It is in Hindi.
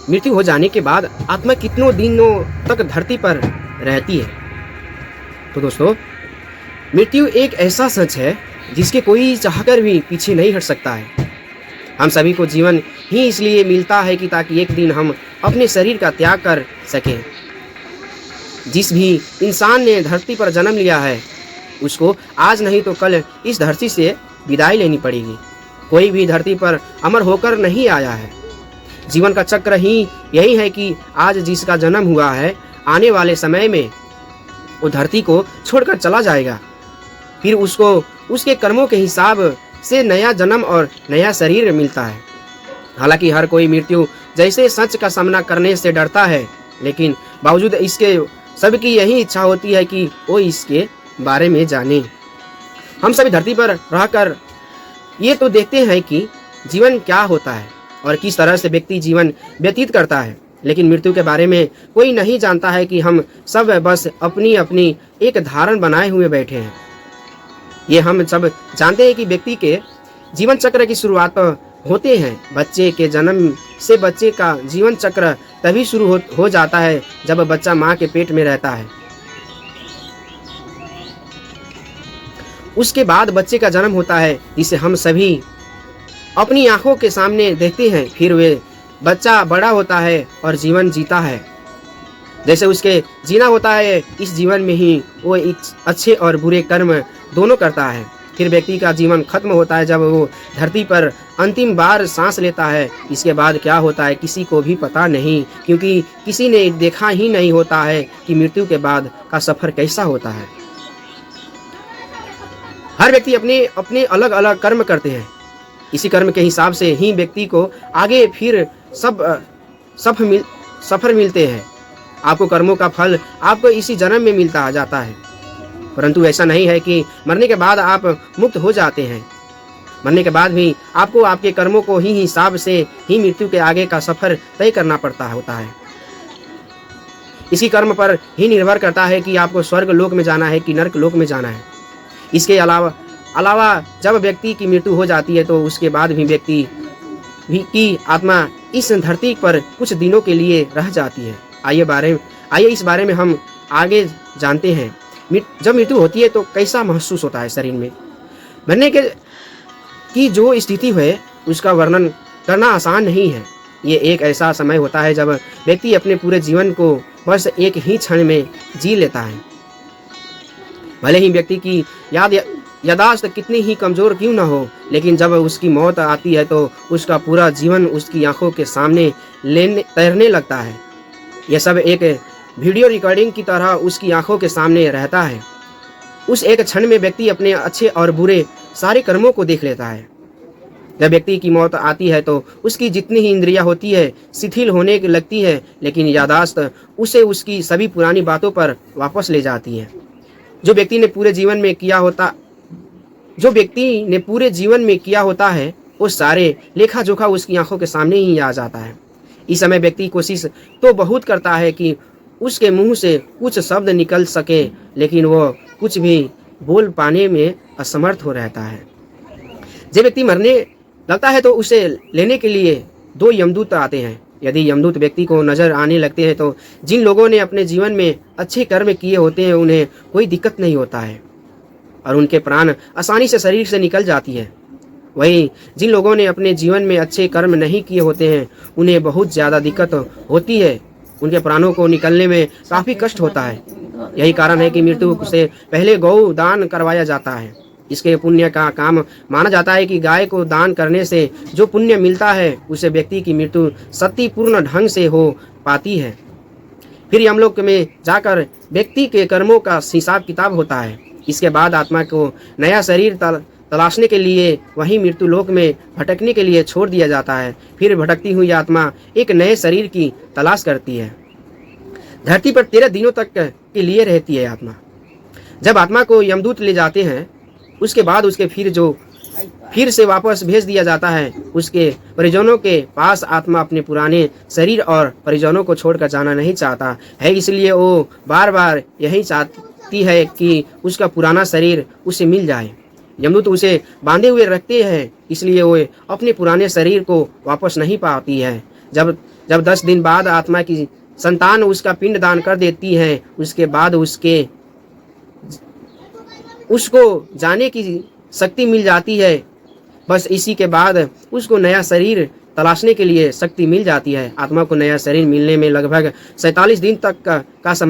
मृत्यु हो जाने के बाद आत्मा कितनों दिनों तक धरती पर रहती है। तो दोस्तों, मृत्यु एक ऐसा सच है जिसके कोई चाहकर भी पीछे नहीं हट सकता है। हम सभी को जीवन ही इसलिए मिलता है कि ताकि एक दिन हम अपने शरीर का त्याग कर सकें। जिस भी इंसान ने धरती पर जन्म लिया है उसको आज नहीं तो कल इस धरती से विदाई लेनी पड़ेगी। कोई भी धरती पर अमर होकर नहीं आया है। जीवन का चक्र ही यही है कि आज जिसका जन्म हुआ है आने वाले समय में वो धरती को छोड़कर चला जाएगा। फिर उसको उसके कर्मों के हिसाब से नया जन्म और नया शरीर मिलता है। हालांकि हर कोई मृत्यु जैसे सच का सामना करने से डरता है, लेकिन बावजूद इसके सबकी यही इच्छा होती है कि वो इसके बारे में जाने। हम सभी धरती पर रहकर ये तो देखते हैं कि जीवन क्या होता है और किस तरह से व्यक्ति जीवन व्यतीत करता है, लेकिन मृत्यु के बारे में कोई नहीं जानता है कि हम सब बस अपनी अपनी एक धारण बनाए हुए बैठे हैं। ये हम सब जानते हैं कि व्यक्ति के जीवन चक्र की शुरुआत होते हैं बच्चे के जन्म से। बच्चे का जीवन चक्र तभी शुरू हो जाता है जब बच्चा माँ के पेट में रहता है। उसके बाद बच्चे का जन्म होता है जिसे हम सभी अपनी आंखों के सामने देखते हैं। फिर वे बच्चा बड़ा होता है और जीवन जीता है। जैसे उसके जीना होता है इस जीवन में ही वो अच्छे और बुरे कर्म दोनों करता है। फिर व्यक्ति का जीवन खत्म होता है जब वो धरती पर अंतिम बार सांस लेता है। इसके बाद क्या होता है किसी को भी पता नहीं, क्योंकि किसी ने देखा ही नहीं होता है कि मृत्यु के बाद का सफर कैसा होता है। हर व्यक्ति अपने अपने अलग अलग कर्म करते हैं। इसी कर्म के हिसाब से ही व्यक्ति को आगे फिर सफर मिलते हैं। आपको कर्मों का फल आपको इसी जन्म में मिलता जाता है, परंतु ऐसा नहीं है कि मरने के बाद आप मुक्त हो जाते हैं। मरने के बाद भी आपको आपके कर्मों को ही हिसाब से ही मृत्यु के आगे का सफर तय करना पड़ता होता है। इसी कर्म पर ही निर्भर करता है कि आपको स्वर्ग लोक में जाना है कि नरक लोक में जाना है। इसके अलावा जब व्यक्ति की मृत्यु हो जाती है तो उसके बाद भी व्यक्ति की आत्मा इस धरती पर कुछ दिनों के लिए रह जाती है। आइए इस बारे में हम आगे जानते हैं। जब मृत्यु होती है तो कैसा महसूस होता है शरीर में। मरने की जो स्थिति है उसका वर्णन करना आसान नहीं है। ये एक ऐसा समय होता है जब व्यक्ति अपने पूरे जीवन को बस एक ही क्षण में जी लेता है। भले ही व्यक्ति की यादाश्त कितनी ही कमज़ोर क्यों ना हो, लेकिन जब उसकी मौत आती है तो उसका पूरा जीवन उसकी आंखों के सामने तैरने लगता है। यह सब एक वीडियो रिकॉर्डिंग की तरह उसकी आंखों के सामने रहता है। उस एक क्षण में व्यक्ति अपने अच्छे और बुरे सारे कर्मों को देख लेता है। जब व्यक्ति की मौत आती है तो उसकी जितनी ही इंद्रियां होती है शिथिल होने लगती है, लेकिन यादाश्त उसे उसकी सभी पुरानी बातों पर वापस ले जाती है। जो व्यक्ति ने पूरे जीवन में किया होता है वो सारे लेखा जोखा उसकी आंखों के सामने ही आ जाता है। इस समय व्यक्ति कोशिश तो बहुत करता है कि उसके मुंह से कुछ शब्द निकल सके, लेकिन वो कुछ भी बोल पाने में असमर्थ हो रहता है। जब व्यक्ति मरने लगता है तो उसे लेने के लिए 2 यमदूत आते हैं। यदि यमदूत व्यक्ति को नजर आने लगते हैं तो जिन लोगों ने अपने जीवन में अच्छे कर्म किए होते हैं उन्हें कोई दिक्कत नहीं होता है और उनके प्राण आसानी से शरीर से निकल जाती है। वहीं जिन लोगों ने अपने जीवन में अच्छे कर्म नहीं किए होते हैं उन्हें बहुत ज़्यादा दिक्कत होती है। उनके प्राणों को निकलने में काफ़ी कष्ट होता है। यही कारण है कि मृत्यु से पहले गौ दान करवाया जाता है। इसके पुण्य का काम माना जाता है कि गाय को दान करने से जो पुण्य मिलता है उसे व्यक्ति की मृत्यु सत्यपूर्ण ढंग से हो पाती है। फिर यमलोक में जाकर व्यक्ति के कर्मों का हिसाब किताब होता है। इसके बाद आत्मा को नया शरीर तलाशने के लिए वहीं मृत्यु लोक में भटकने के लिए छोड़ दिया जाता है। फिर भटकती हुई आत्मा एक नए शरीर की तलाश करती है। धरती पर 13 दिनों तक के लिए रहती है आत्मा। जब आत्मा को यमदूत ले जाते हैं उसके बाद उसके फिर से वापस भेज दिया जाता है उसके परिजनों के पास। आत्मा अपने पुराने शरीर और परिजनों को छोड़कर जाना नहीं चाहता है, इसलिए वो बार बार यही चाहती है कि उसका पुराना शरीर उसे मिल जाए। यमदूत उसे बांधे हुए रखते हैं, इसलिए वो अपने पुराने शरीर को वापस नहीं पाती है। जब जब 10 दिन बाद आत्मा की संतान उसका पिंड दान कर देती है, उसके बाद उसको जाने की शक्ति मिल जाती है। बस इसी के बाद उसको नया शरीर तलाशने के लिए शक्ति मिल जाती है। आत्मा को नया शरीर मिलने में लगभग 47 दिन तक का समय